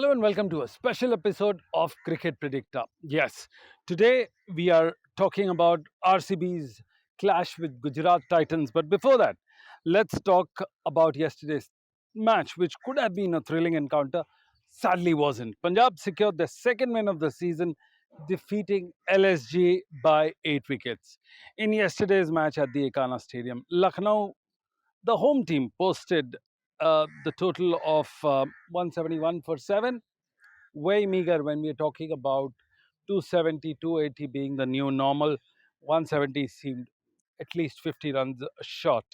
Hello and welcome to a special episode of Cricket Predicta. Yes, today we are talking about RCB's clash with Gujarat Titans. But before that, let's talk about yesterday's match, which could have been a thrilling encounter. Sadly, wasn't. Punjab secured their second win of the season, defeating LSG by 8 wickets. In yesterday's match at the Ekana Stadium, Lucknow, the home team, posted the total of 171 for 7. Way meager when we're talking about 270, 280 being the new normal. 170 seemed at least 50 runs short.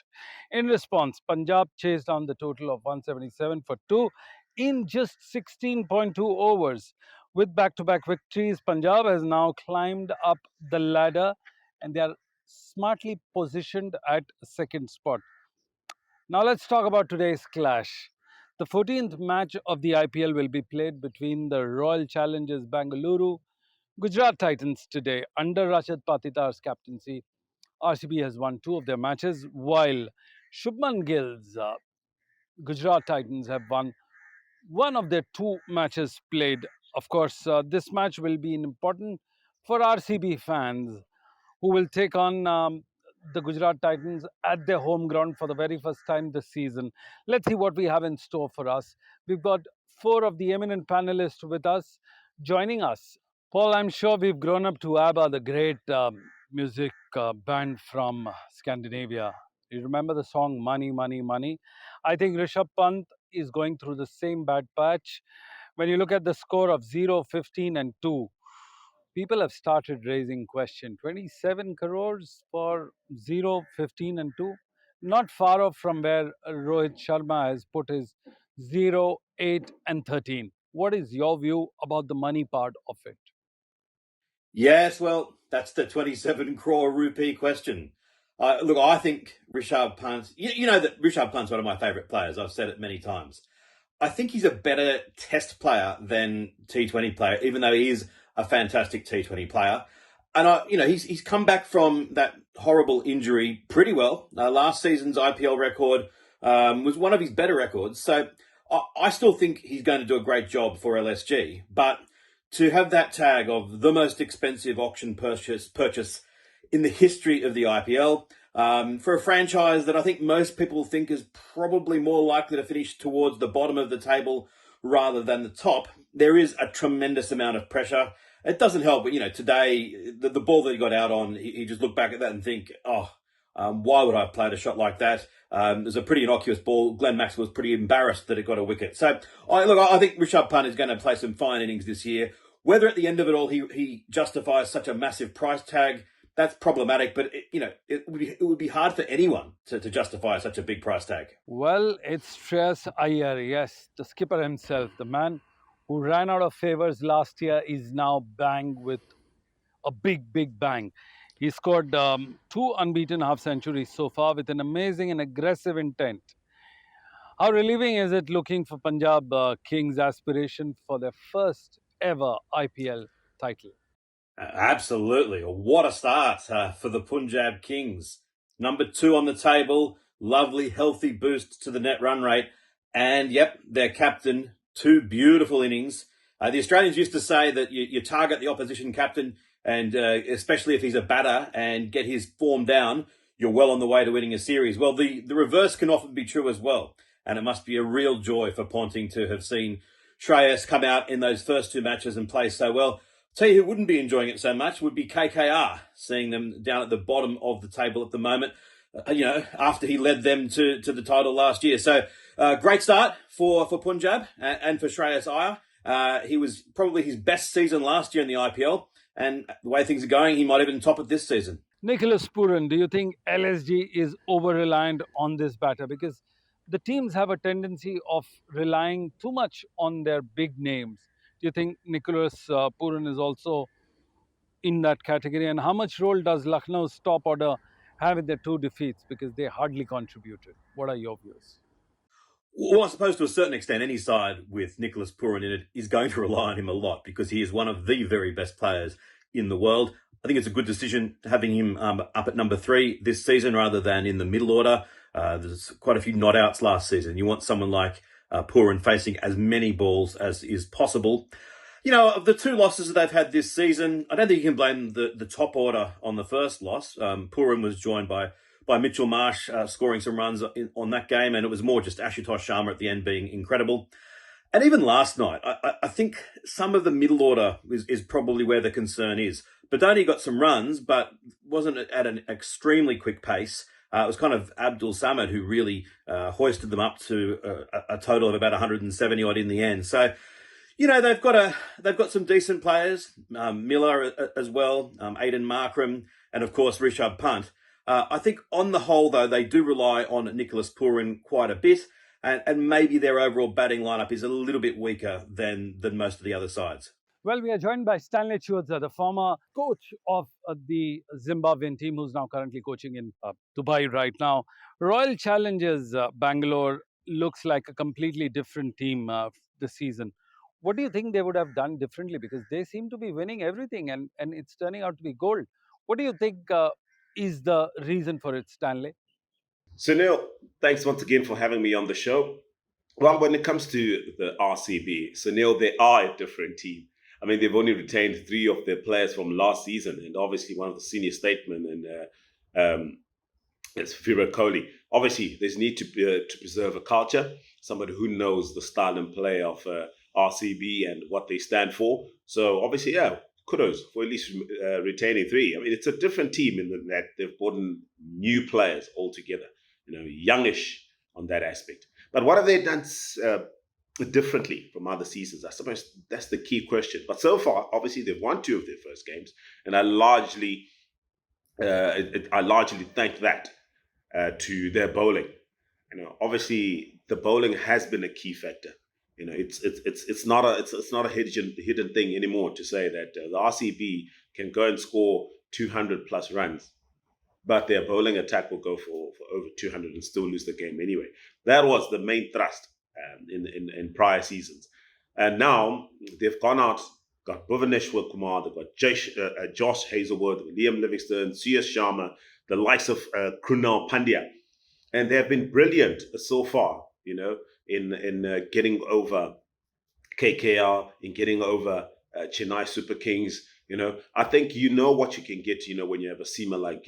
In response, Punjab chased down the total of 177 for 2 in just 16.2 overs. With back to back victories, Punjab has now climbed up the ladder and they are smartly positioned at second spot. Now let's talk about today's clash. The 14th match of the IPL will be played between the Royal Challengers Bangalore, Gujarat Titans today under Rashid Patitar's captaincy. RCB has won two of their matches, while Shubman Gill's Gujarat Titans have won one of their two matches played. Of course, this match will be important for RCB fans who will take on the Gujarat Titans at their home ground for the very first time this season. Let's see what we have in store for us. We've got four of the eminent panelists with us joining us. Paul, I'm sure we've grown up to ABBA, the great music band from Scandinavia. You remember the song Money, Money, Money? I think Rishabh Pant is going through the same bad patch. When you look at the score of 0, 15, and 2, people have started raising question. 27 crores for 0, 15, and 2. Not far off from where Rohit Sharma has put his 0, 8, and 13. What is your view about the money part of it? Yes, well, that's the 27 crore rupee question. Look, I think Rishabh Pant, you know that Rishabh Pant's one of my favourite players. I've said it many times. I think he's a better test player than T20 player, even though he is a fantastic T20 player. And he's come back from that horrible injury pretty well. Last season's IPL record was one of his better records. So I still think he's going to do a great job for LSG. But to have that tag of the most expensive auction purchase in the history of the IPL, for a franchise that I think most people think is probably more likely to finish towards the bottom of the table rather than the top, there is a tremendous amount of pressure. It doesn't help, but, today, the ball that he got out on, he just looked back at that and think, why would I have played a shot like that? It was a pretty innocuous ball. Glenn Maxwell was pretty embarrassed that it got a wicket. So, I think Rishabh Pant is going to play some fine innings this year. Whether at the end of it all he justifies such a massive price tag, that's problematic. But it would be hard for anyone to justify such a big price tag. Well, it's Shreyas Iyer, yes, the skipper himself, the man who ran out of favors last year, is now bang with a big, big bang. He scored two unbeaten half centuries so far with an amazing and aggressive intent. How relieving is it looking for Punjab Kings' aspiration for their first ever IPL title? Absolutely. What a start for the Punjab Kings. Number 2 on the table, lovely, healthy boost to the net run rate. And, yep, their captain, 2 beautiful innings. The Australians used to say that you target the opposition captain, and especially if he's a batter, and get his form down, you're well on the way to winning a series. Well, the reverse can often be true as well. And it must be a real joy for Ponting to have seen Shreyas come out in those first 2 matches and play so well. Tell you who wouldn't be enjoying it so much would be KKR, seeing them down at the bottom of the table at the moment, after he led them to the title last year. So, great start for Punjab and for Shreyas Iyer. He was probably his best season last year in the IPL, and the way things are going, he might even top it this season. Nicholas Pooran, do you think LSG is over-reliant on this batter? Because the teams have a tendency of relying too much on their big names. Do you think Nicholas Pooran is also in that category? And how much role does Lucknow's top order have in their 2 defeats? Because they hardly contributed. What are your views? Well, I suppose to a certain extent, any side with Nicholas Pooran in it is going to rely on him a lot because he is one of the very best players in the world. I think it's a good decision having him up at number 3 this season rather than in the middle order. There's quite a few not outs last season. You want someone like Pooran facing as many balls as is possible. Of the two losses that they've had this season, I don't think you can blame the top order on the first loss. Pooran was joined by Mitchell Marsh scoring some runs on that game, and it was more just Ashutosh Sharma at the end being incredible. And even last night, I think some of the middle order is probably where the concern is. Badoni got some runs, but wasn't at an extremely quick pace. It was kind of Abdul Samad who really hoisted them up to a total of about 170 odd in the end. So, they've got some decent players, Miller as well, Aidan Markram, and of course Rishabh Pant. I think on the whole, though, they do rely on Nicholas Pooran quite a bit. And maybe their overall batting lineup is a little bit weaker than most of the other sides. Well, we are joined by Stanley Chiodza, the former coach of the Zimbabwean team, who's now currently coaching in Dubai right now. Royal Challengers Bangalore looks like a completely different team this season. What do you think they would have done differently? Because they seem to be winning everything and it's turning out to be gold. What do you think is the reason for it, Stanley? Sunil, thanks once again for having me on the show. Well, when it comes to the RCB, Sunil, they are a different team. I mean, they've only retained three of their players from last season, and obviously one of the senior statesmen is Virat Kohli. Obviously, there's need to preserve a culture, somebody who knows the style and play of RCB and what they stand for. So obviously, yeah, kudos for at least retaining three. I mean, it's a different team in that they've brought in new players altogether, youngish on that aspect. But what have they done differently from other seasons? I suppose that's the key question. But so far, obviously, they've won two of their first games, and I largely thank that to their bowling. Obviously, the bowling has been a key factor. It's not a hidden thing anymore to say that the RCB can go and score 200 plus runs, but their bowling attack will go for over 200 and still lose the game anyway. That was the main thrust in prior seasons. And now they've gone out, got Bhuvneshwar Kumar, they've got Josh Hazlewood, Liam Livingstone, Suyash Sharma, the likes of Krunal Pandya. And they have been brilliant so far, in getting over KKR, in getting over Chennai Super Kings. I think what you can get, when you have a seamer like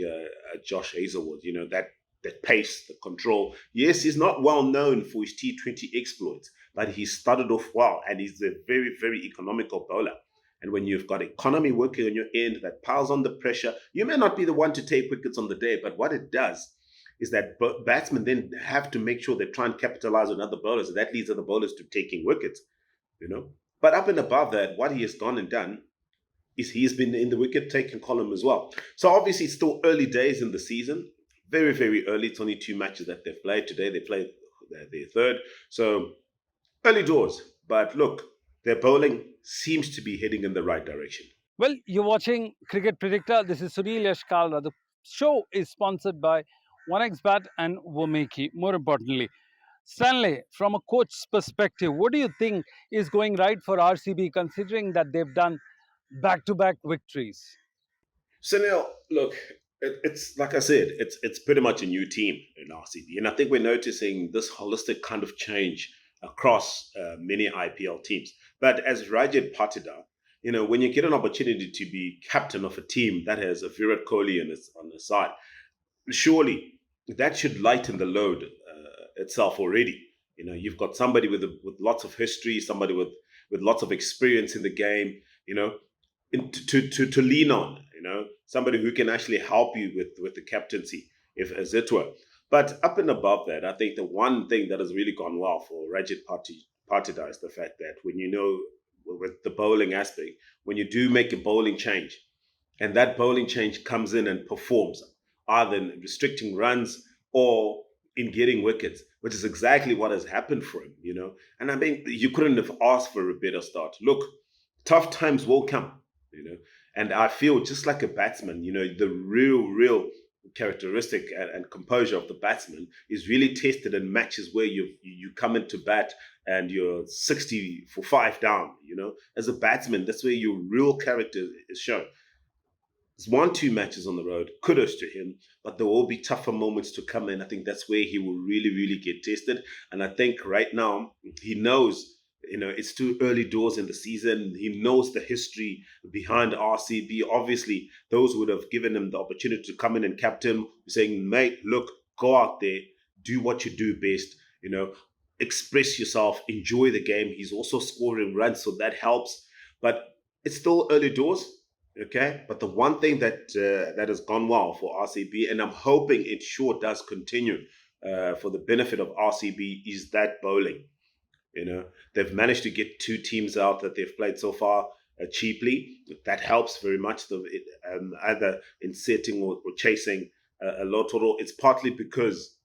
Josh Hazlewood, that pace, the control. Yes, he's not well known for his T20 exploits, but he started off well, and he's a very, very economical bowler. And when you've got economy working on your end that piles on the pressure, you may not be the one to take wickets on the day, but what it does is that batsmen then have to make sure they try and capitalize on other bowlers. And that leads other bowlers to taking wickets, But up and above that, what he has gone and done is he's been in the wicket-taking column as well. So obviously it's still early days in the season. Very, very early. It's only two matches that they've played. Today they played their third. So early doors. But look, their bowling seems to be heading in the right direction. Well, you're watching Cricket Predicta. This is Sunil Yashkalra. The show is sponsored by 1xBat and Womeki. More importantly, Stanley, from a coach's perspective, what do you think is going right for RCB considering that they've done back-to-back victories? Sunil, look, it's like I said, it's pretty much a new team in RCB, and I think we're noticing this holistic kind of change across many IPL teams. But as Rajat Patidar, when you get an opportunity to be captain of a team that has a Virat Kohli on the side, surely that should lighten the load itself already. You've got somebody with lots of history, somebody with lots of experience in the game, to lean on, somebody who can actually help you with the captaincy, if as it were. But up and above that, I think the one thing that has really gone well for Rajat Patidar is the fact that when with the bowling aspect, when you do make a bowling change, and that bowling change comes in and performs, either in restricting runs or in getting wickets, which is exactly what has happened for him, And I mean, you couldn't have asked for a better start. Look, tough times will come, And I feel just like a batsman, the real characteristic and composure of the batsman is really tested in matches where you come into bat and you're 60 for 5 down, As a batsman, that's where your real character is shown. He's won 2 matches on the road. Kudos to him. But there will be tougher moments to come in. I think that's where he will really, really get tested. And I think right now he knows, it's too early doors in the season. He knows the history behind RCB. Obviously, those would have given him the opportunity to come in and captain, saying, mate, look, go out there, do what you do best, express yourself, enjoy the game. He's also scoring runs, so that helps. But it's still early doors. Okay, but the one thing that has gone well for RCB, and I'm hoping it sure does continue for the benefit of RCB, is that bowling. They've managed to get 2 teams out that they've played so far cheaply. That helps very much, either in setting or chasing a low total. It's partly because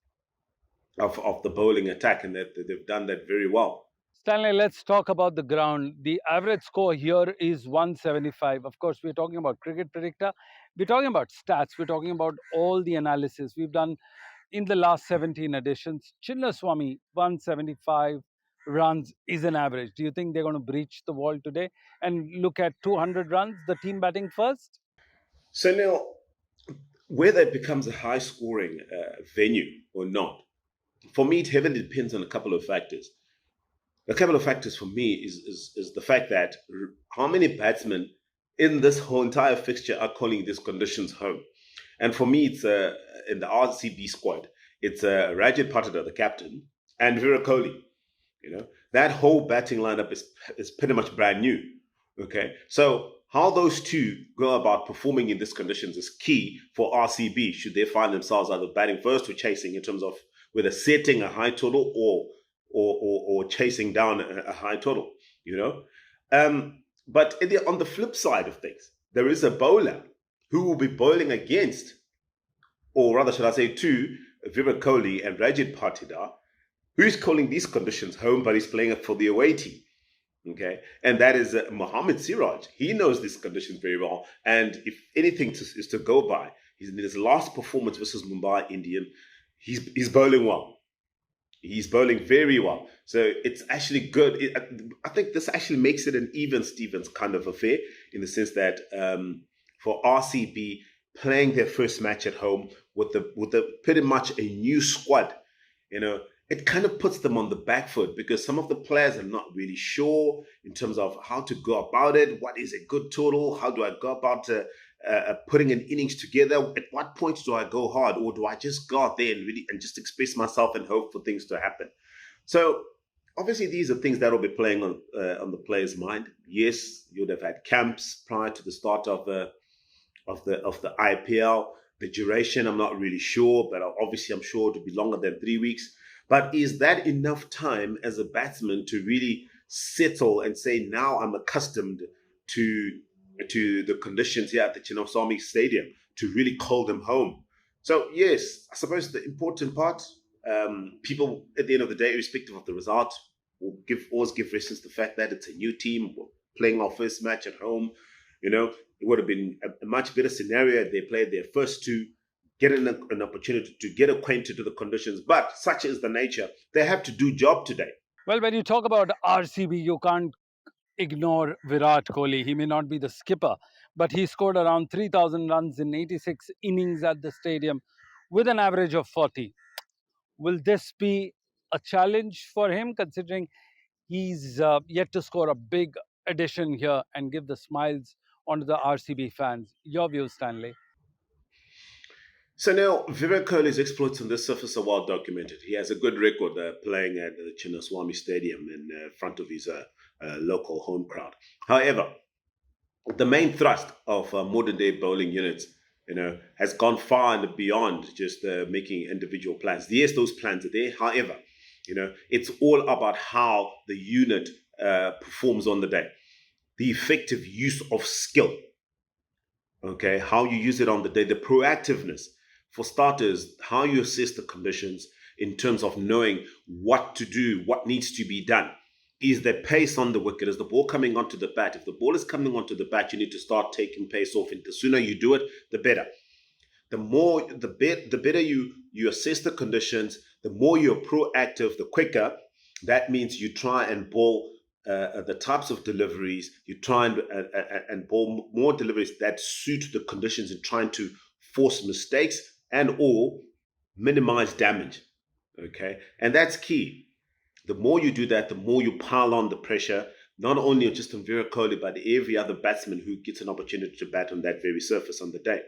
of the bowling attack, and that they've done that very well. Stanley, let's talk about the ground. The average score here is 175. Of course, we're talking about Cricket Predicta. We're talking about stats. We're talking about all the analysis we've done in the last 17 editions. Chinnaswamy, 175 runs is an average. Do you think they're going to breach the wall today and look at 200 runs, the team batting first? So now, whether it becomes a high scoring venue or not, for me, it heavily depends on a couple of factors. A couple of factors for me is the fact that how many batsmen in this whole entire fixture are calling these conditions home. And for me, it's in the RCB squad, it's Rajat Patida, the captain, and Virat Kohli. That whole batting lineup is pretty much brand new. Okay, so how those two go about performing in these conditions is key for RCB. Should they find themselves either batting first or chasing, in terms of whether setting a high total or chasing down a high total, But on the flip side of things, there is a bowler who will be bowling against, or rather, should I say, to Virat Kohli and Rajat Patida, who's calling these conditions home, but he's playing it for the away team. Okay, and that is Mohammad Siraj. He knows these conditions very well, and if anything is to go by, in his last performance versus Mumbai Indian, he's bowling well. He's bowling very well. So it's actually good. I think this actually makes it an even Stevens kind of affair, in the sense that for RCB playing their first match at home with the pretty much a new squad, it kind of puts them on the back foot, because some of the players are not really sure in terms of how to go about it. What is a good total? How do I go about putting an innings together? At what point do I go hard, or do I just go out there and just express myself and hope for things to happen? So obviously these are things that will be playing on the player's mind. Yes, you would have had camps prior to the start of the IPL. The duration, I'm not really sure, but obviously I'm sure it will be longer than 3 weeks. But is that enough time as a batsman to really settle and say, now I'm accustomed to the conditions here at the Chinnaswamy Stadium to really call them home? So yes, I suppose the important part, people at the end of the day, irrespective of the result, will always give reference to the fact that it's a new team. We're playing our first match at home. It would have been a much better scenario if they played their first 2, getting an opportunity to get acquainted to the conditions. But such is the nature. They have to do job today. Well, when you talk about RCB, you can't ignore Virat Kohli. He may not be the skipper, but he scored around 3,000 runs in 86 innings at the stadium with an average of 40. Will this be a challenge for him, considering he's yet to score a big addition here and give the smiles onto the RCB fans? Your view, Stanley? So now, Virat Kohli's exploits on this surface are well documented. He has a good record playing at the Chinnaswamy Stadium in front of his local home crowd. However, the main thrust of modern day bowling units, has gone far and beyond just making individual plans. Yes, those plans are there. However, it's all about how the unit performs on the day, the effective use of skill. Okay, how you use it on the day, the proactiveness. For starters, how you assess the conditions in terms of knowing what to do, what needs to be done. Is there pace on the wicket? Is the ball coming onto the bat? If the ball is coming onto the bat, you need to start taking pace off. And the sooner you do it, the better. The better you assess the conditions, the more you're proactive, the quicker. That means you try and bowl the types of deliveries you try and ball more deliveries that suit the conditions in trying to force mistakes and or minimize damage. Okay, and that's key. The more you do that, the more you pile on the pressure, not only just on Virat Kohli, but every other batsman who gets an opportunity to bat on that very surface on the day.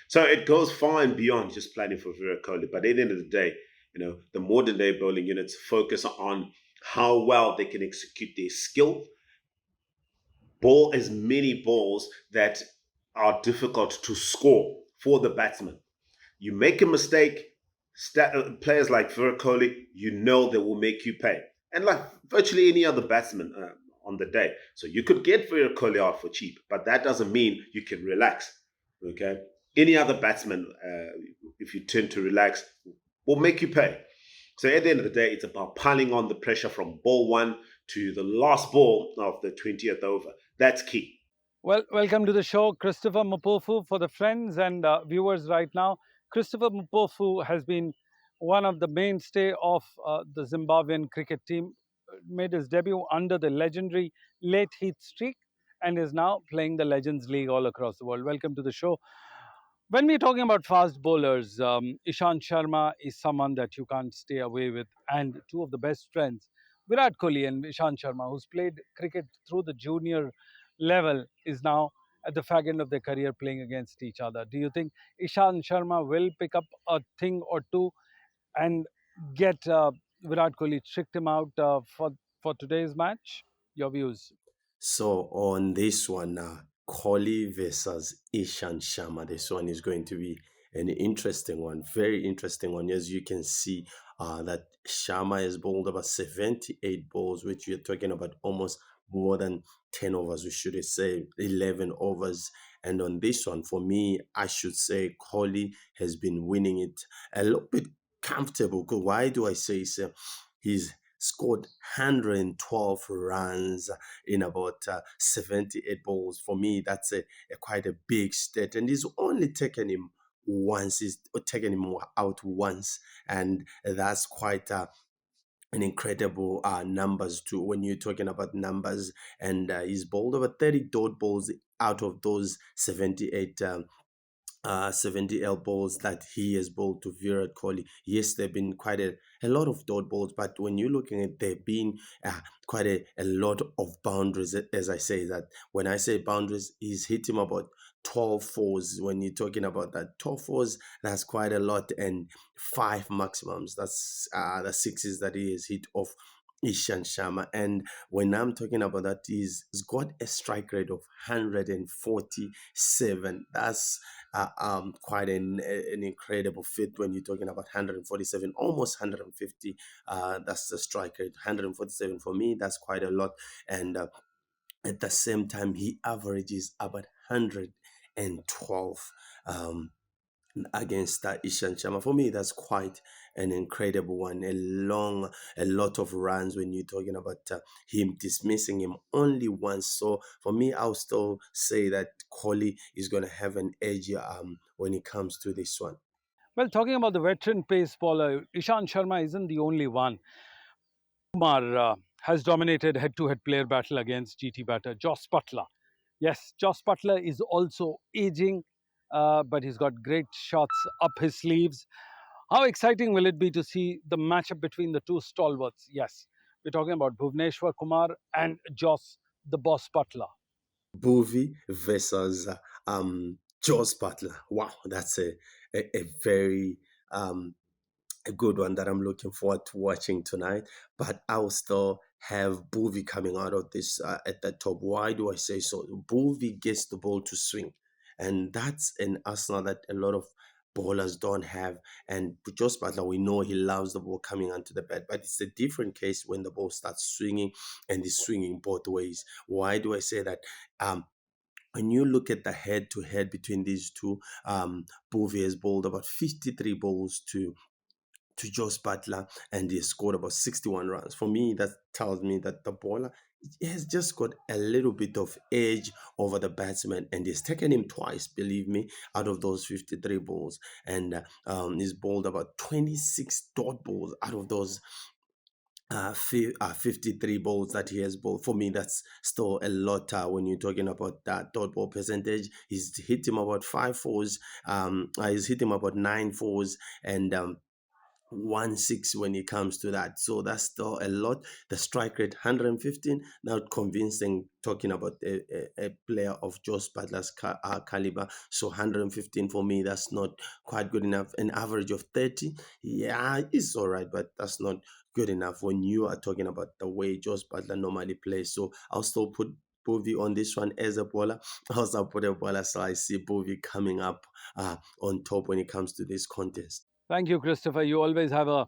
So it goes far and beyond just planning for Virat Kohli. But at the end of the day, the modern day bowling units focus on how well they can execute their skill, bowl as many balls that are difficult to score for the batsman. You make a mistake, players like Virat Kohli, they will make you pay. And like virtually any other batsman on the day. So you could get Virat Kohli out for cheap, but that doesn't mean you can relax. Okay? Any other batsman, if you tend to relax, will make you pay. So at the end of the day, it's about piling on the pressure from ball one to the last ball of the 20th over. That's key. Well, welcome to the show, Christopher Mupofu. For the friends and viewers right now, Christopher Mupofu has been one of the mainstay of the Zimbabwean cricket team. Made his debut under the legendary late Heath streak and is now playing the Legends League all across the world. Welcome to the show. When we're talking about fast bowlers, Ishant Sharma is someone that you can't stay away with, and two of the best friends, Virat Kohli and Ishant Sharma, who's played cricket through the junior level, is now at the fag end of their career playing against each other. Do you think Ishant Sharma will pick up a thing or two and get Virat Kohli tricked him out for today's match? Your views? So on this one now, Kohli versus Ishan Sharma. This one is going to be an interesting one, very interesting one. As you can see, that Sharma has bowled about 78 balls, which you're talking about almost more than 10 overs, we should say 11 overs. And on this one, for me, I should say Kohli has been winning it a little bit comfortable. Why do I say so? He's scored 112 runs in about 78 balls. For me, that's a quite a big stat, and he's only taken him once. He's taken him out once, and that's quite an incredible numbers too when you're talking about numbers. And he's bowled over 30 dot balls out of those 78 70 L balls that he has bowled to Virat Kohli. Yes, there have been quite a lot of dot balls, but when you're looking at there been quite a lot of boundaries. As I say that, when I say boundaries, he's hit him about 12 fours. When you're talking about that 12 fours, that's quite a lot, and five maximums. That's the sixes that he has hit off Ishan Sharma. And when I'm talking about that, he's got a strike rate of 147. That's quite an incredible fit when you're talking about 147, almost 150. That's the strike rate. 147 for me, that's quite a lot. And at the same time, he averages about 112 against Ishan Sharma. For me, that's quite an incredible one. A lot of runs when you're talking about him dismissing him only once. So for me, I'll still say that Kohli is going to have an edge when it comes to this one. Well, talking about the veteran pace bowler, Ishant Sharma isn't the only one. Kumar has dominated head-to-head player battle against GT batter Jos Butler. Yes, Jos Butler is also aging, but he's got great shots up his sleeves. How exciting will it be to see the matchup between the two stalwarts? Yes, we're talking about Bhuvneshwar Kumar and Jos the Boss Butler. Boovy versus Jos Butler. Wow, that's a very a good one that I'm looking forward to watching tonight. But I'll still have Boovy coming out of this at the top. Why do I say so? Boovy gets the ball to swing, and that's an arsenal that a lot of bowlers don't have. And Jos Butler, we know he loves the ball coming onto the bat, but it's a different case when the ball starts swinging and is swinging both ways. Why do I say that? When you look at the head-to-head between these two, Bovey has bowled about 53 balls to Jos Butler, and he scored about 61 runs. For me, that tells me that the bowler has just got a little bit of edge over the batsman, and he's taken him twice, believe me, out of those 53 balls. And he's bowled about 26 dot balls out of those 53 balls that he has bowled. For me, that's still a lot when you're talking about that dot ball percentage. He's hit him about 5 fours. He's hit him about 9 fours, and 1-6 when it comes to that. So that's still a lot. The strike rate 115, not convincing, talking about a player of Josh Butler's caliber. So 115 for me, that's not quite good enough. An average of 30, yeah, it's all right, but that's not good enough when you are talking about the way Josh Butler normally plays. So I'll still put Bovey on this one as a bowler. I also put a bowler, so I see Bovey coming up on top when it comes to this contest. Thank you, Christopher. You always have a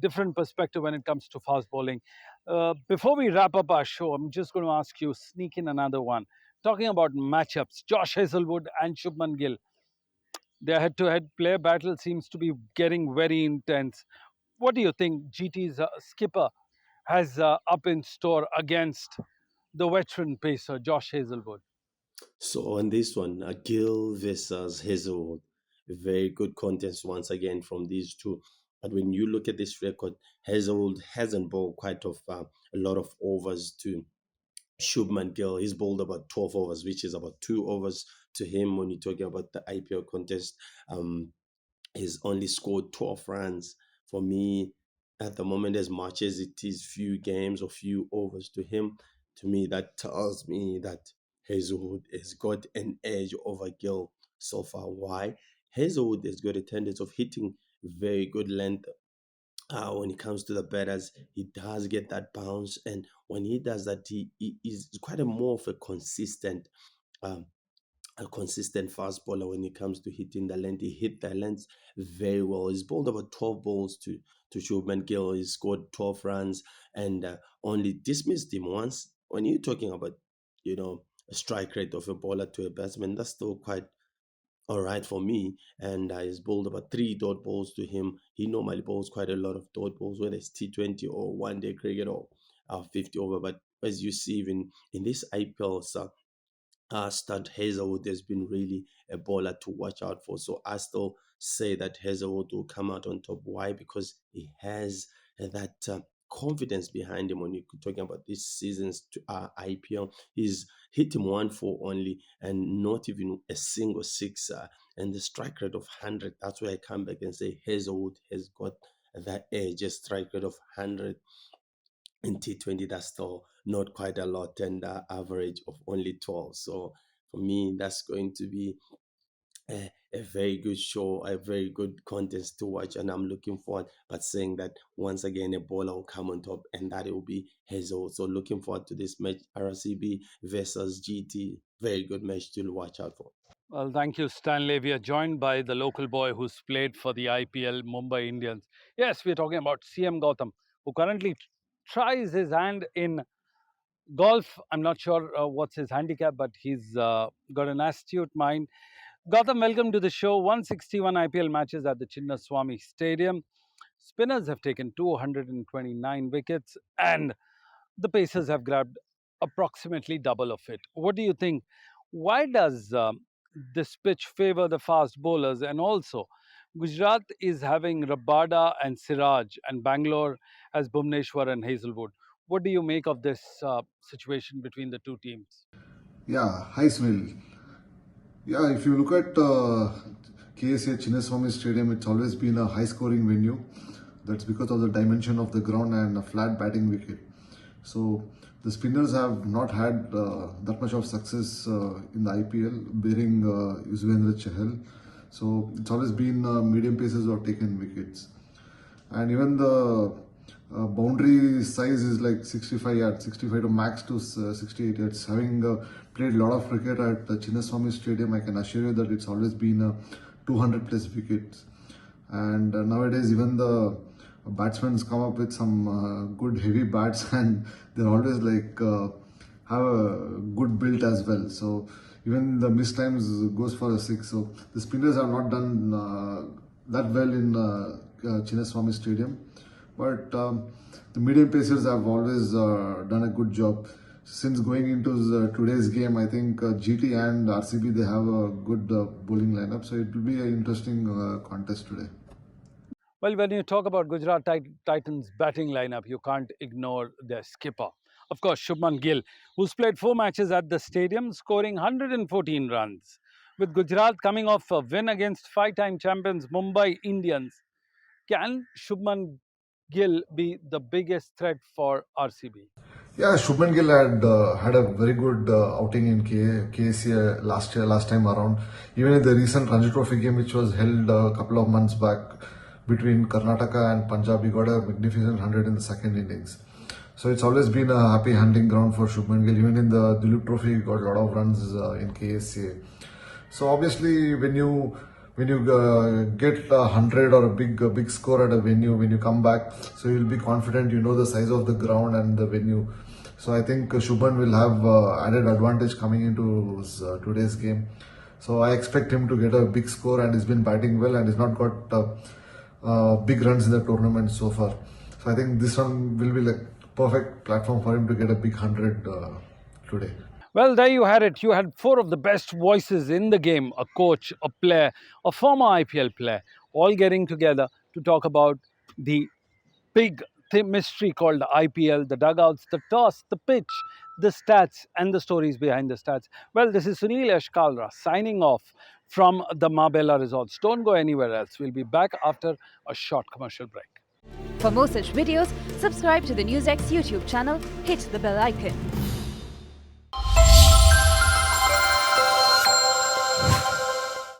different perspective when it comes to fast bowling. Before we wrap up our show, I'm just going to ask you, sneak in another one. Talking about matchups, Josh Hazlewood and Shubman Gill. Their head to head player battle seems to be getting very intense. What do you think GT's skipper has up in store against the veteran pacer, Josh Hazlewood? So on this one, Gill versus Hazelwood, a very good contest once again from these two. But when you look at this record, Hazelwood hasn't bowled quite a lot of overs to Shubman Gill. He's bowled about 12 overs, which is about 2 overs to him when you're talking about the IPL contest. Um, he's only scored 12 runs. For me, at the moment, as much as it is few games or few overs to him, to me, that tells me that Hazelwood has got an edge over Gill so far. Why? Hazelwood has got a tendency of hitting very good length when it comes to the batters. He does get that bounce, and when he does that, he is quite a more of um, a consistent fast bowler when it comes to hitting the length. He hit the length very well. He's bowled about 12 balls to Shubman Gill. He scored 12 runs and only dismissed him once. When you're talking about, a strike rate of a bowler to a batsman, that's still quite all right for me. And he's bowled about 3 dot balls to him. He normally bowls quite a lot of dot balls, whether it's T20 or one day cricket or 50 over. But as you see, even in this IPL, Stud Hazelwood has been really a bowler to watch out for. So I still say that Hazelwood will come out on top. Why? Because he has that confidence behind him. When you're talking about this season's IPL, he's hit him 1-4 only and not even a single six. And the strike rate of 100, that's where I come back and say Hazelwood has got that edge, a strike rate of 100 in T20. That's still not quite a lot, and average of only 12. So for me, that's going to be a very good show, a very good contest to watch, and I'm looking forward. But saying that once again, a bowler will come on top, and that will be Hazel. So looking forward to this match, RCB versus GT. Very good match to watch out for. Well, thank you, Stanley. We are joined by the local boy who's played for the IPL Mumbai Indians. Yes, we're talking about CM Gautam, who currently tries his hand in golf. I'm not sure what's his handicap, but he's got an astute mind. Gautam, welcome to the show. 161 IPL matches at the Chinnaswamy Stadium. Spinners have taken 229 wickets, and the Pacers have grabbed approximately double of it. What do you think? Why does this pitch favor the fast bowlers? And also, Gujarat is having Rabada and Siraj, and Bangalore has Bhuvneshwar and Hazlewood. What do you make of this situation between the two teams? Yeah, hi Sunil. Yeah, if you look at KSA Chinnaswamy Stadium, it's always been a high scoring venue. That's because of the dimension of the ground and a flat batting wicket. So the spinners have not had that much of success in the IPL, bearing Yuzvendra Chahal. So it's always been medium pacers who have taken wickets. And even the boundary size is like 65 yards, 65 to max to 68 yards. Having played a lot of cricket at the Chinnaswamy Stadium, I can assure you that it's always been 200 plus wickets. And nowadays, even the batsmen come up with some good heavy bats, and they're always like have a good build as well. So even the missed times goes for a six. So the spinners have not done that well in Chinnaswamy Stadium, but the medium pacers have always done a good job. Since going into today's game, I think GT and RCB, they have a good bowling lineup, so it will be an interesting contest today. Well, when you talk about Gujarat Titans batting lineup, you can't ignore their skipper. Of course, Shubman Gill, who's played 4 matches at the stadium, scoring 114 runs. With Gujarat coming off a win against five-time champions Mumbai Indians, can Shubman Gill be the biggest threat for RCB? Yeah, Shubman Gill had a very good outing in KSA last time around. Even in the recent Ranji Trophy game, which was held a couple of months back between Karnataka and Punjab, he got a magnificent 100 in the second innings. So it's always been a happy hunting ground for Shubman Gill. Even in the Duel Trophy, he got a lot of runs in KSA. So obviously, when you get 100 or a big score at a venue, when you come back, so you'll be confident. You know the size of the ground and the venue. So I think Shubman will have added advantage coming into today's game. So I expect him to get a big score, and he's been batting well, and he's not got big runs in the tournament so far. So I think this one will be like perfect platform for him to get a big 100 today. Well, there you had it. You had four of the best voices in the game: a coach, a player, a former IPL player, all getting together to talk about the big mystery called IPL, the dugouts, the toss, the pitch, the stats, and the stories behind the stats. Well, this is Sunil Ashkalra signing off from the Marbella Resorts. Don't go anywhere else. We'll be back after a short commercial break. For more such videos, subscribe to the Newsx YouTube channel, hit the bell icon.